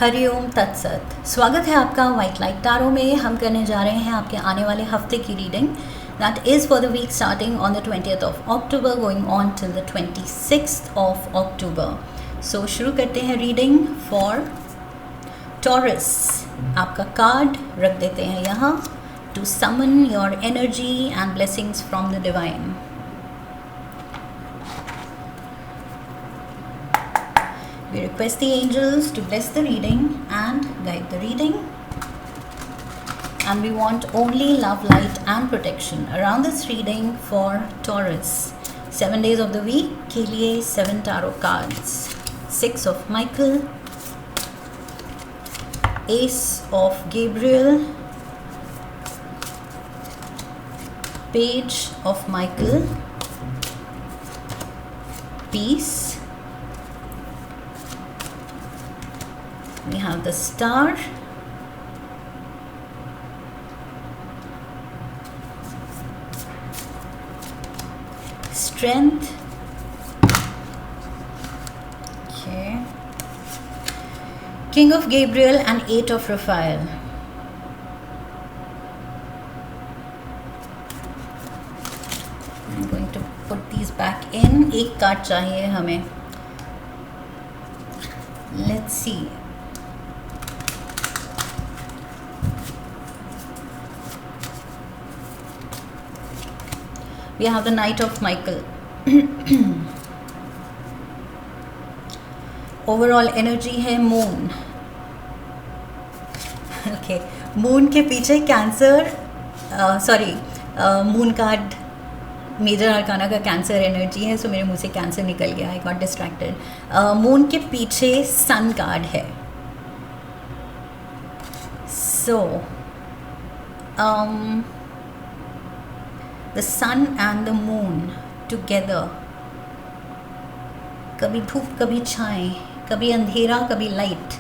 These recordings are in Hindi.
हरिओम तत्सत। स्वागत है आपका वाइट लाइट टारो में। हम करने जा रहे हैं आपके आने वाले हफ्ते की reading that is for the week starting on the 20th of October going on till the 26th of October। So शुरू करते हैं रीडिंग फॉर टॉरस। आपका कार्ड रख देते हैं यहाँ to summon your energy and blessings from the divine. We request the angels to bless the reading and guide the reading. And we want only love, light and protection around this reading for Taurus. 7 days of the week के लिए 7 tarot cards. 6 of Michael, Ace of Gabriel, Page of Michael, Peace. We have the Star, Strength, okay, King of Gabriel and 8 of Raphael. I'm going to put these back in. एक कार्ड चाहिए हमें. Let's see. We have the Knight of Michael. Overall energy है Moon. Okay, Moon के पीछे Cancer, sorry, Moon card major arcana का कैंसर एनर्जी है, सो मेरे मुंह से कैंसर निकल गया, आई गॉट डिस्ट्रैक्टेड। मून के पीछे सन कार्ड है। सो the sun and the moon together, कभी धूप कभी छाएं, कभी अंधेरा कभी light.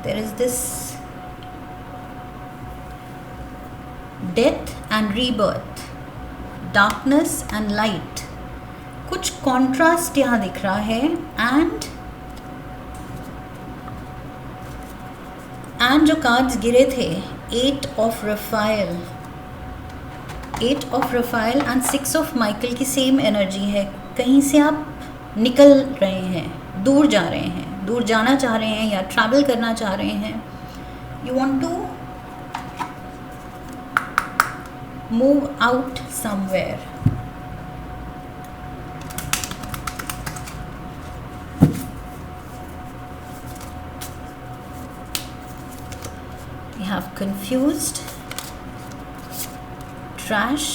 there is this death and rebirth, darkness and light, कुछ कॉन्ट्रास्ट यहाँ दिख रहा है। एंड जो कार्ड्स गिरे थे, 8 of Raphael, 8 of Raphael and 6 of Michael की सेम एनर्जी है। कहीं से आप निकल रहे हैं, दूर जा रहे हैं, दूर जाना चाह रहे हैं या ट्रैवल करना चाह रहे हैं। You want to move out somewhere. You have confused, trash,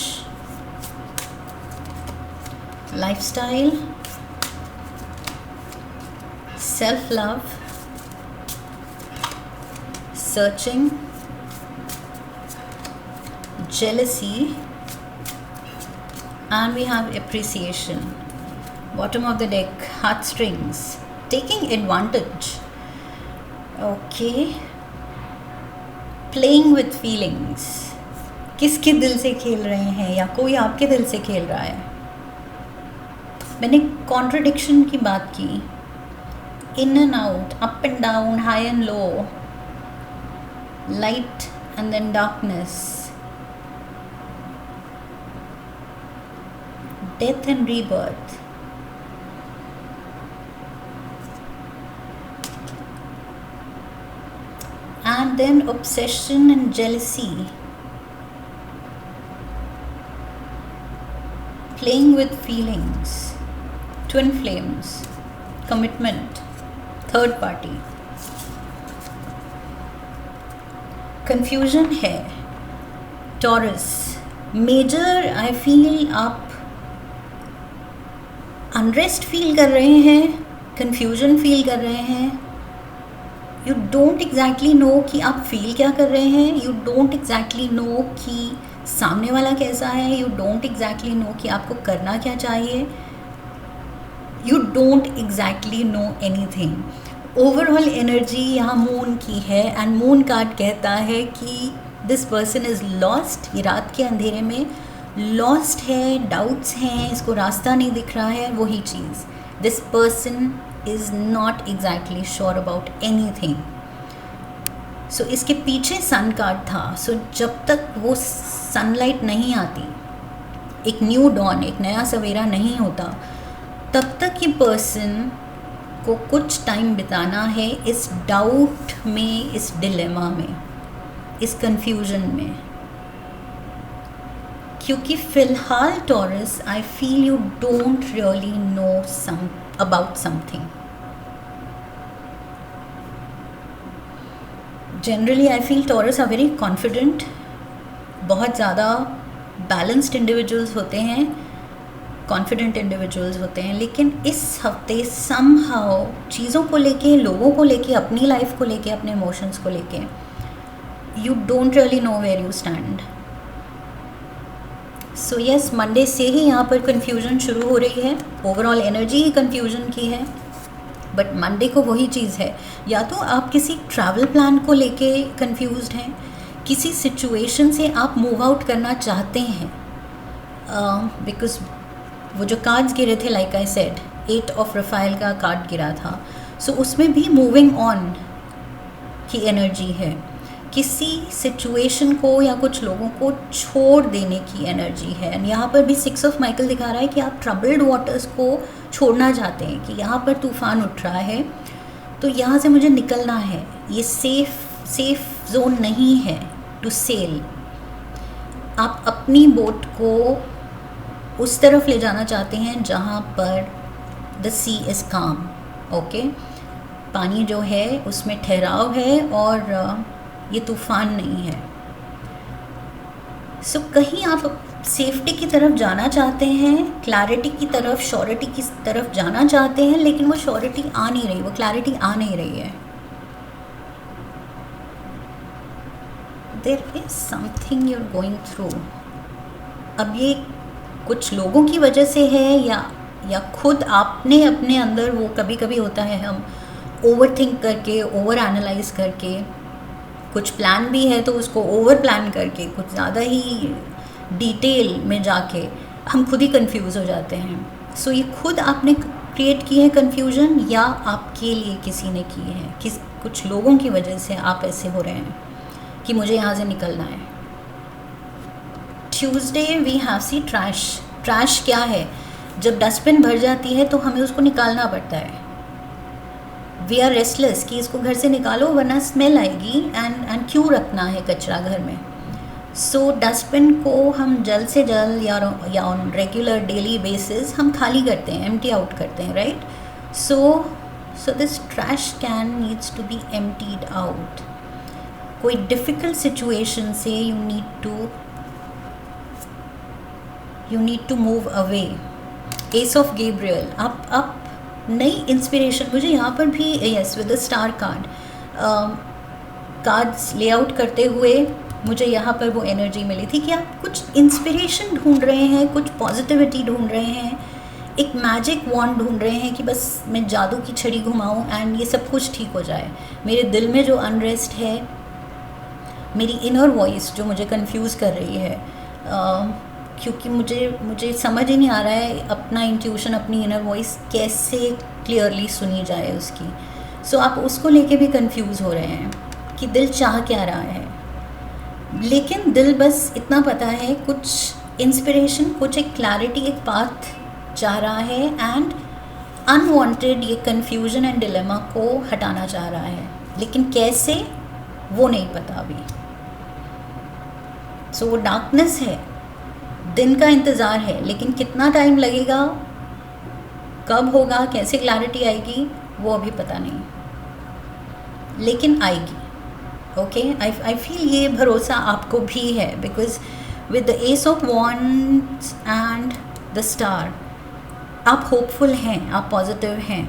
lifestyle, self-love, searching, jealousy, and we have appreciation. Bottom of the deck, heartstrings, taking advantage. Okay, playing with feelings. किसके दिल से खेल रहे हैं या कोई आपके दिल से खेल रहा है। मैंने कॉन्ट्रडिक्शन की बात की, in and out, up and down, high and low, light and then darkness, death and rebirth. And then obsession and jealousy, playing with feelings, twin flames, commitment, third party, confusion है। Taurus, major I feel आप unrest feel कर रहे हैं, confusion feel कर रहे हैं। You don't exactly know कि आप फील क्या कर रहे हैं। You don't exactly know कि सामने वाला कैसा है। You don't exactly know कि आपको करना क्या चाहिए। You don't exactly know anything. Overall energy यहाँ मून की है एंड मून कार्ड कहता है कि दिस पर्सन इज़ लॉस्ट। ये रात के अंधेरे में लॉस्ट है, डाउट्स हैं, इसको रास्ता नहीं दिख रहा है, वही चीज़। This person is not exactly sure about anything. So इसके पीछे सन कार्ड था. सो जब तक वो सनलाइट नहीं आती, एक न्यू डॉन, एक नया सवेरा नहीं होता, तब तक ये पर्सन को कुछ टाइम बिताना है इस डाउट में, इस डिलेमा में, इस कंफ्यूजन में. क्योंकि फ़िलहाल Taurus, I feel you don't really know about something. Generally I feel Taurus are very confident, बहुत ज़्यादा बैलेंस्ड इंडिविजुअल्स होते हैं, कॉन्फिडेंट इंडिविजुअल्स होते हैं. लेकिन इस हफ्ते समहाउ चीज़ों को लेके, लोगों को लेके, अपनी लाइफ को लेके, अपने इमोशंस को लेके, you don't really know where you stand. So yes, Monday से ही यहाँ पर कन्फ्यूजन शुरू हो रही है. ओवरऑल एनर्जी ही कन्फ्यूजन की है, बट मंडे को वही चीज़ है. या तो आप किसी ट्रैवल प्लान को लेके कन्फ्यूज्ड हैं, किसी सिचुएशन से आप मूव आउट करना चाहते हैं, बिकॉज वो जो कार्ड्स गिरे थे, like I said, 8 of Rafale का कार्ड गिरा था. सो उसमें भी मूविंग ऑन की एनर्जी है. किसी सिचुएशन को या कुछ लोगों को छोड़ देने की एनर्जी है. एंड यहाँ पर भी 6 ऑफ माइकल दिखा रहा है कि आप ट्रबल्ड वाटर्स को छोड़ना चाहते हैं, कि यहाँ पर तूफ़ान उठ रहा है, तो यहाँ से मुझे निकलना है. ये सेफ जोन नहीं है टू सेल. आप अपनी बोट को उस तरफ ले जाना चाहते हैं जहाँ पर the sea is calm. Okay, पानी जो है उसमें ठहराव है और ये तूफ़ान नहीं है. सो कहीं आप सेफ्टी की तरफ जाना चाहते हैं, क्लैरिटी की तरफ, श्योरिटी की तरफ जाना चाहते हैं, लेकिन वो श्योरिटी आ नहीं रही, वो क्लैरिटी आ नहीं रही है. There is something you are going through. अब ये कुछ लोगों की वजह से है या खुद आपने अपने अंदर, वो कभी कभी होता है हम ओवर थिंक करके, ओवर एनालाइज करके, कुछ प्लान भी है तो उसको ओवर प्लान करके, कुछ ज़्यादा ही डिटेल में जाके हम खुद ही कंफ्यूज हो जाते हैं. सो ये खुद आपने क्रिएट की है कन्फ्यूजन, या आपके लिए किसी ने की है, कुछ लोगों की वजह से आप ऐसे हो रहे हैं कि मुझे यहाँ से निकलना है. Tuesday we have see trash. Trash क्या है? जब डस्टबिन भर जाती है तो हमें उसको निकालना पड़ता है. वी आर रेस्टलेस कि इसको घर से निकालो वरना स्मेल आएगी, एंड क्यों रखना है कचरा घर में. सो डस्टबिन को हम जल्द से जल्द या ऑन रेगुलर डेली बेसिस हम खाली करते हैं, एम्प्टी आउट करते हैं, right. So this trash can needs to be emptied out. कोई डिफ़िकल्ट सिचुएशन से you need to move away. Ace of Gabriel, आप नई इंस्पिरेशन, मुझे यहाँ पर भी yes with the star card, cards layout करते हुए मुझे यहाँ पर वो एनर्जी मिली थी कि आप कुछ इंस्पिरेशन ढूंढ रहे हैं, कुछ पॉजिटिविटी ढूंढ रहे हैं, एक मैजिक वॉन्ड ढूंढ रहे हैं कि बस मैं जादू की छड़ी घुमाऊँ एंड ये सब कुछ ठीक हो जाए. मेरे दिल में जो अनरेस्ट है, मेरी इनर वॉइस जो मुझे कंफ्यूज कर रही है, क्योंकि मुझे समझ ही नहीं आ रहा है अपना इंट्यूशन, अपनी इनर वॉइस कैसे क्लियरली सुनी जाए उसकी. सो आप उसको लेके भी कंफ्यूज हो रहे हैं कि दिल चाह क्या रहा है. लेकिन दिल बस इतना पता है, कुछ इंस्पिरेशन, कुछ एक क्लैरिटी, एक पाथ चाह रहा है, एंड अनवांटेड ये कंफ्यूजन एंड डिलेमा को हटाना चाह रहा है. लेकिन कैसे, वो नहीं पता अभी. सो वो डार्कनेस है, दिन का इंतज़ार है, लेकिन कितना टाइम लगेगा, कब होगा, कैसे क्लैरिटी आएगी, वो अभी पता नहीं, लेकिन आएगी. ओके, आई फील ये भरोसा आपको भी है, because with the S of wands and the star आप होपफुल हैं, आप पॉजिटिव हैं.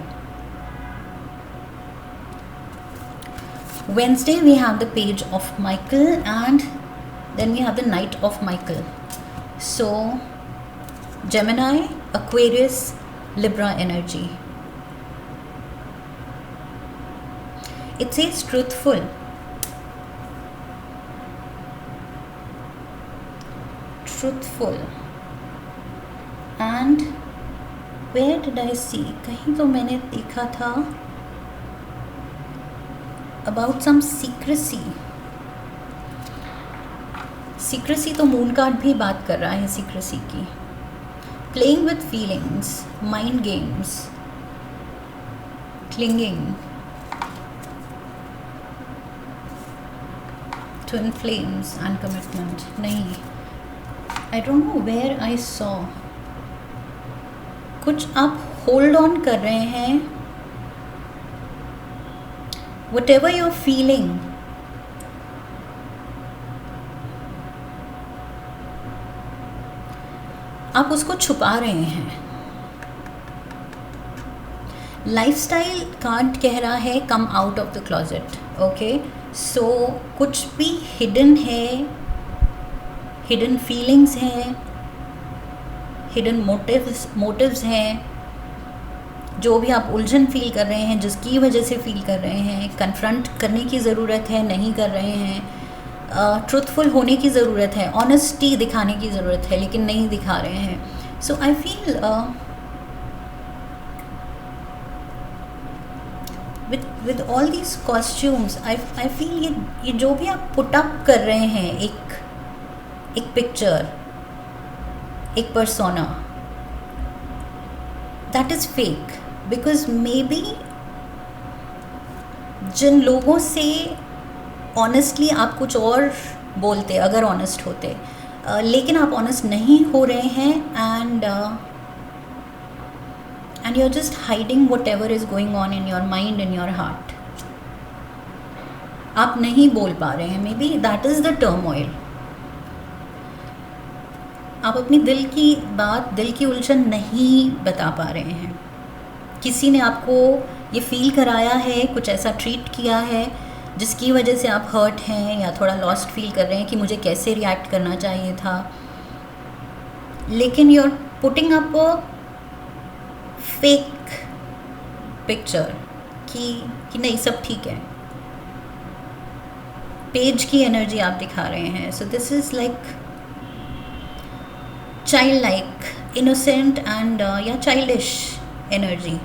Wednesday we have the page of Michael, and then we have the Knight of Michael. So Gemini, Aquarius, Libra energy. It says truthful. Truthful. And where did I see, कहीं तो मैंने देखा था अबाउट सम सीक्रेसी। सीक्रेसी तो मून कार्ड भी बात कर रहा है सीक्रेसी की। Playing with feelings, mind games, clinging, twin flames and commitment. नहीं, I don't know where I saw, कुछ आप होल्ड ऑन कर रहे हैं, वट एवर यूर फीलिंग, आप उसको छुपा रहे हैं। लाइफस्टाइल कार्ड कह रहा है come out of the closet. Okay, so कुछ भी हिडन है, हिडन फीलिंग्स हैं, हिडन मोटिव्स हैं, जो भी आप उलझन फील कर रहे हैं, जिसकी वजह से फील कर रहे हैं, कन्फ्रंट करने की ज़रूरत है, नहीं कर रहे हैं, ट्रूथफुल होने की ज़रूरत है, ऑनेस्टी दिखाने की ज़रूरत है, लेकिन नहीं दिखा रहे हैं। So I feel with all these costumes, I feel ये जो भी आप पुट अप कर रहे हैं, एक पिक्चर, एक persona, that is fake, because maybe जिन लोगों से ऑनेस्टली आप कुछ और बोलते, अगर ऑनेस्ट होते, लेकिन आप ऑनेस्ट नहीं हो रहे हैं, and you're just hiding whatever is going on in your mind, in your heart. आप नहीं बोल पा रहे हैं, maybe that is the turmoil. आप अपनी दिल की बात, दिल की उलझन नहीं बता पा रहे हैं। किसी ने आपको ये फील कराया है, कुछ ऐसा ट्रीट किया है जिसकी वजह से आप हर्ट हैं या थोड़ा लॉस्ट फील कर रहे हैं कि मुझे कैसे रिएक्ट करना चाहिए था, लेकिन you're putting up a fake picture कि नहीं, सब ठीक है। पेज की एनर्जी आप दिखा रहे हैं। So this is like child like, innocent and या चाइल्डिश एनर्जी।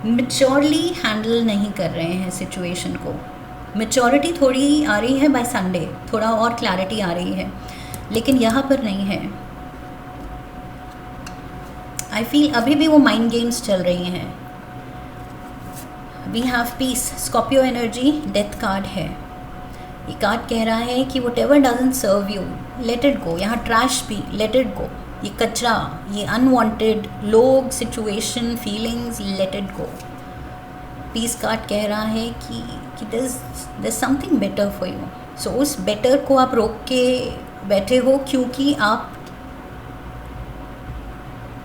मैच्योरली हैंडल नहीं कर रहे हैं सिचुएशन को। मैच्योरिटी थोड़ी आ रही है बाय संडे, थोड़ा और क्लैरिटी आ रही है, लेकिन यहाँ पर नहीं है। आई फील अभी भी वो माइंड गेम्स चल रही हैं। We have peace, Scorpio energy, death card है। ये कार्ड कह रहा है कि whatever doesn't serve you, let it go. यहाँ ट्रैश भी, लेट इट गो। ये कचरा, ये अनवांटेड लोग, situation, feelings, let it go. Peace card कह रहा है कि there something better for you. So उस बेटर को आप रोक के बैठे हो, क्योंकि आप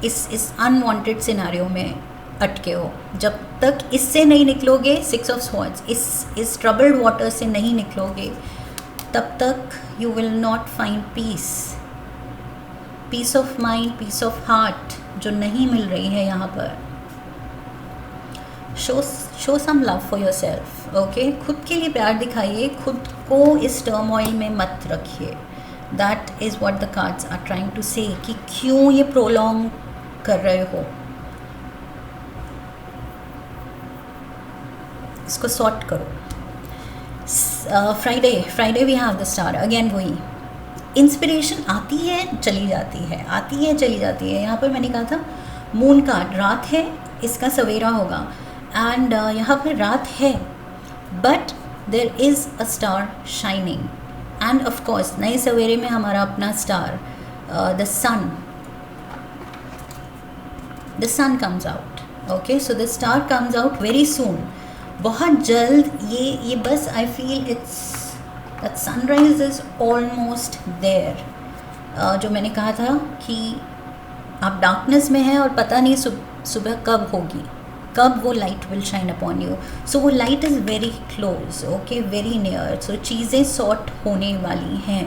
इस अनवांटेड सिनारियो में अटके हो। जब तक इससे नहीं निकलोगे, 6 ऑफ स्वॉर्ड्स, इस ट्रबल्ड वाटर से नहीं निकलोगे, तब तक you will not find peace of mind, peace of heart, जो नहीं मिल रही है यहाँ पर। Show some love for yourself. Okay, खुद के लिए प्यार दिखाइए, खुद को इस टर्मोइल में मत रखिए। That is what the cards are trying to say, कि क्यों ये प्रोलॉन्ग कर रहे हो, इसको सॉर्ट करो। Friday we have the star again. वही इंस्पिरेशन आती है चली जाती है, आती है चली जाती है। यहाँ पर मैंने कहा था मून कार्ड, रात है, इसका सवेरा होगा, एंड यहाँ पर रात है, but there is a star shining, and of course नए सवेरे में हमारा अपना star, the sun comes out. Okay, so the star comes out very soon, बहुत जल्द। ये बस I feel it's that sunrise is almost there. जो मैंने कहा था कि आप डार्कनेस में हैं और पता नहीं सुबह कब होगी, कब वो light will shine upon you. So वो light is very close, okay, very near. So चीज़ें सॉर्ट होने वाली हैं।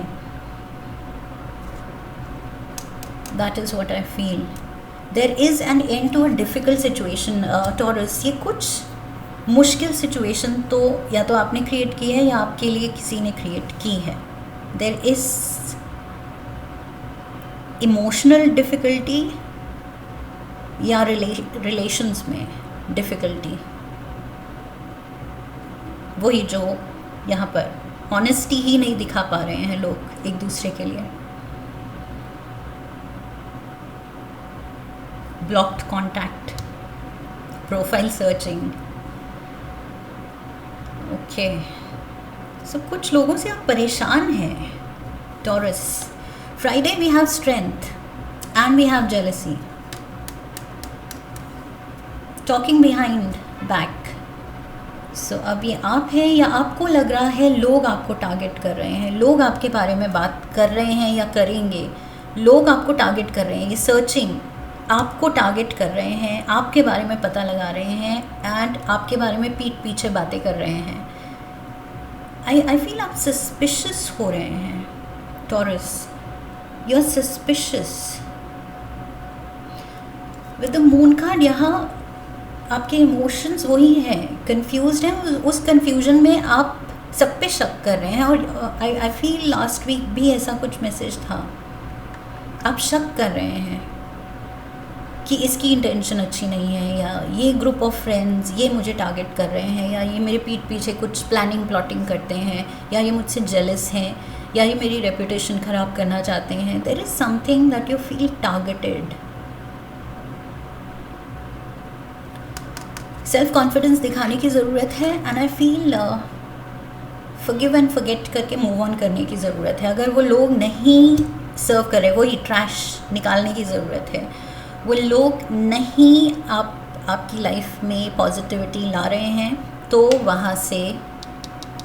That is what I feel. There is an end to a difficult situation Taurus. ये कुछ मुश्किल सिचुएशन तो या तो आपने क्रिएट की है या आपके लिए किसी ने क्रिएट की है। देयर इज़ इमोशनल डिफ़िकल्टी या रिलेशंस में डिफ़िकल्टी, वही जो यहाँ पर ऑनेस्टी ही नहीं दिखा पा रहे हैं लोग एक दूसरे के लिए। Blocked contact, profile searching. Okay, so कुछ लोगों से आप परेशान हैं Taurus. Friday we have strength and we have jealousy, talking behind back. So अब ये आप हैं या आपको लग रहा है लोग आपको टारगेट कर रहे हैं, लोग आपके बारे में बात कर रहे हैं या करेंगे, लोग आपको टारगेट कर रहे हैं। ये सर्चिंग आपको टारगेट कर रहे हैं, आपके बारे में पता लगा रहे हैं एंड आपके बारे में पीठ पीछे बातें कर रहे हैं। आई फील आप सस्पिशियस हो रहे हैं Taurus, you are suspicious. With the moon card यहाँ आपके इमोशंस वही हैं, कंफ्यूज्ड हैं। उस कंफ्यूजन में आप सब पे शक कर रहे हैं। और आई फील लास्ट वीक भी ऐसा कुछ मैसेज था, आप शक कर रहे हैं कि इसकी इंटेंशन अच्छी नहीं है, या ये ग्रुप ऑफ फ्रेंड्स ये मुझे टारगेट कर रहे हैं, या ये मेरे पीठ पीछे कुछ प्लानिंग प्लॉटिंग करते हैं, या ये मुझसे जेलस हैं, या ये मेरी रेपुटेशन ख़राब करना चाहते हैं। There is something that you feel targeted. Self confidence दिखाने की ज़रूरत है and I feel forgive and forget करके मूव ऑन करने की ज़रूरत है। अगर वो लोग नहीं सर्व कर रहे, वही ट्रैश निकालने की ज़रूरत है। वो लोग नहीं आपकी लाइफ में पॉजिटिविटी ला रहे हैं, तो वहाँ से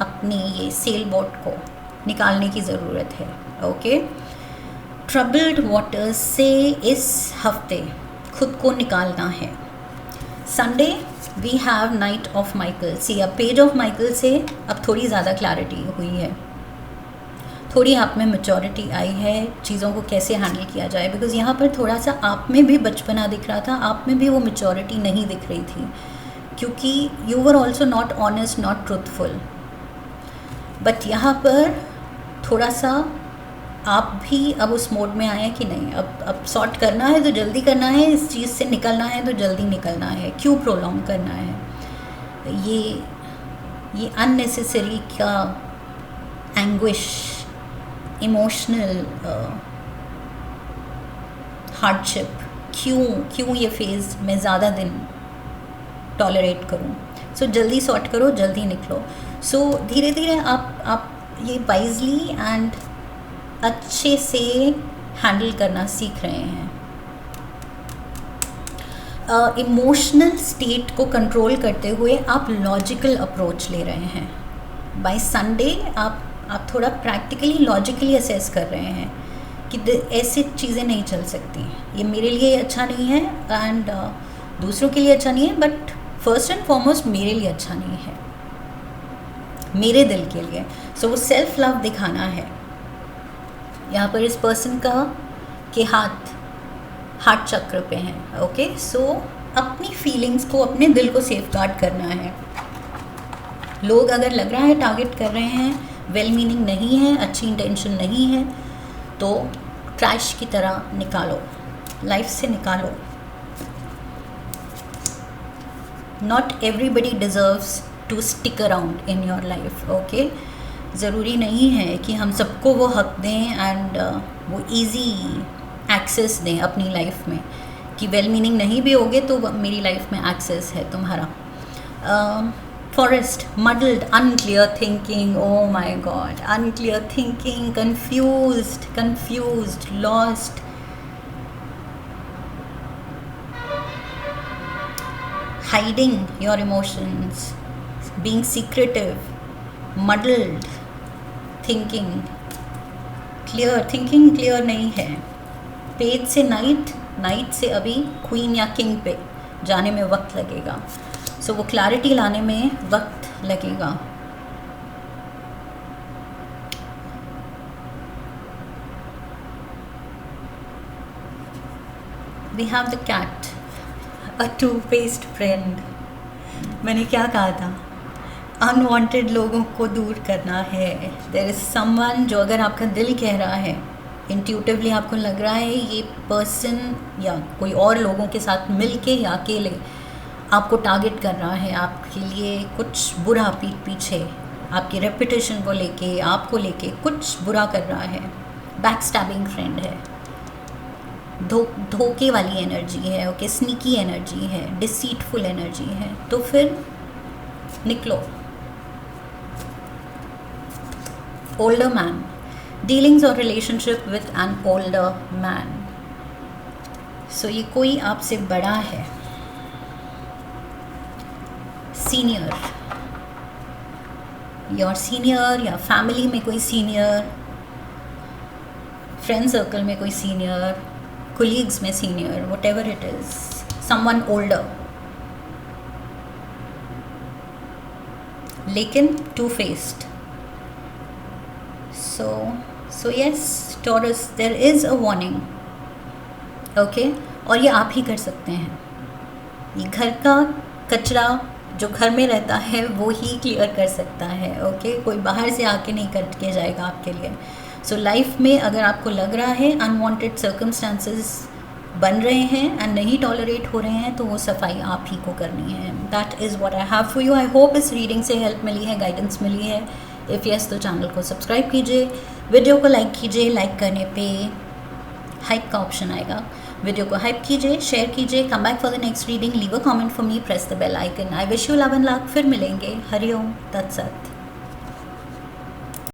अपनी ये सेल बोट को निकालने की ज़रूरत है। ओके, ट्रबल्ड वाटर्स से इस हफ्ते खुद को निकालना है। Sunday we have knight of Michael. See, अब पेज ऑफ माइकल से अब थोड़ी ज़्यादा क्लैरिटी हुई है, थोड़ी आप में मैच्योरिटी आई है, चीज़ों को कैसे हैंडल किया जाए। बिकॉज़ यहाँ पर थोड़ा सा आप में भी बचपना दिख रहा था, आप में भी वो मैच्योरिटी नहीं दिख रही थी, क्योंकि you were also not honest, not truthful. But यहाँ पर थोड़ा सा आप भी अब उस मोड में आए हैं कि नहीं, अब सॉर्ट करना है तो जल्दी करना है, इस चीज़ से निकलना है तो जल्दी निकलना है, क्यों प्रोलॉन्ग करना है। ये अननेसेसरी का एंग्विश, इमोशनल हार्डशिप, क्यों ये फेज़ मैं ज़्यादा दिन टॉलरेट करूं। सो जल्दी सॉर्ट करो, जल्दी निकलो। सो धीरे धीरे आप ये वाइजली एंड अच्छे से हैंडल करना सीख रहे हैं। इमोशनल स्टेट को कंट्रोल करते हुए आप लॉजिकल अप्रोच ले रहे हैं। बाय संडे आप थोड़ा प्रैक्टिकली लॉजिकली असेस कर रहे हैं कि ऐसी चीज़ें नहीं चल सकती, ये मेरे लिए अच्छा नहीं है एंड दूसरों के लिए अच्छा नहीं है, बट फर्स्ट एंड फॉरमोस्ट मेरे लिए अच्छा नहीं है, मेरे दिल के लिए। सो वो सेल्फ लव दिखाना है। यहाँ पर इस पर्सन का के हार्ट चक्र पे हैं। ओके, सो अपनी फीलिंग्स को, अपने दिल को सेफ गार्ड करना है। लोग अगर लग रहा है टारगेट कर रहे हैं, वेल मीनिंग नहीं है, अच्छी इंटेंशन नहीं है, तो ट्रैश की तरह निकालो, लाइफ से निकालो। Not everybody deserves to stick around in your life. Okay, ज़रूरी नहीं है कि हम सबको वो हक दें एंड वो इजी एक्सेस दें अपनी लाइफ में, कि वेल मीनिंग नहीं भी होगे तो मेरी लाइफ में एक्सेस है तुम्हारा। Forest, muddled, unclear thinking, oh my God, unclear thinking, confused, lost, hiding your emotions, being secretive, muddled thinking, thinking clear नहीं है। पेज से नाइट से अभी क्वीन या किंग पे जाने में वक्त लगेगा। सो वो क्लैरिटी लाने में वक्त लगेगा। We have the cat, a two faced friend. मैंने क्या कहा था, अनवांटेड लोगों को दूर करना है। देयर इज़ समवन जो, अगर आपका दिल कह रहा है इंट्यूटिवली आपको लग रहा है ये पर्सन या कोई और लोगों के साथ मिल के या अकेले आपको टारगेट कर रहा है, आपके लिए कुछ बुरा पीठ पीछे आपकी रेपुटेशन को लेके, आपको लेके कुछ बुरा कर रहा है। बैक स्टैबिंग फ्रेंड है, धोखे वाली एनर्जी है, ओके, स्नीकी एनर्जी है, डिसीटफुल एनर्जी है। तो फिर निकलो। ओल्डर मैन, डीलिंग्स और relationship with an older man. So ये कोई आपसे बड़ा है, सीनियर, योर सीनियर, या फैमिली में कोई सीनियर, फ्रेंड सर्कल में कोई सीनियर, कोलीग्स में senior, whatever it is, someone older, लेकिन two faced. So yes Taurus, there is a warning, okay. और ये आप ही कर सकते हैं। ये घर का कचरा जो घर में रहता है वो ही क्लियर कर सकता है, ओके। कोई बाहर से आके नहीं करके जाएगा आपके लिए। सो लाइफ में अगर आपको लग रहा है अनवांटेड सर्कमस्टांसेस बन रहे हैं एंड नहीं टॉलरेट हो रहे हैं, तो वो सफाई आप ही को करनी है। That is what I have for you. I hope इस रीडिंग से हेल्प मिली है, गाइडेंस मिली है। इफ़ यस तो चैनल को सब्सक्राइब कीजिए, वीडियो को लाइक कीजिए। लाइक करने पे हाइप का ऑप्शन आएगा, वीडियो को हाइप कीजिए, शेयर कीजिए। Come back for the next reading, leave a comment for me, press the bell icon. I wish you love and luck. फिर मिलेंगे। हरिओम तत्सत।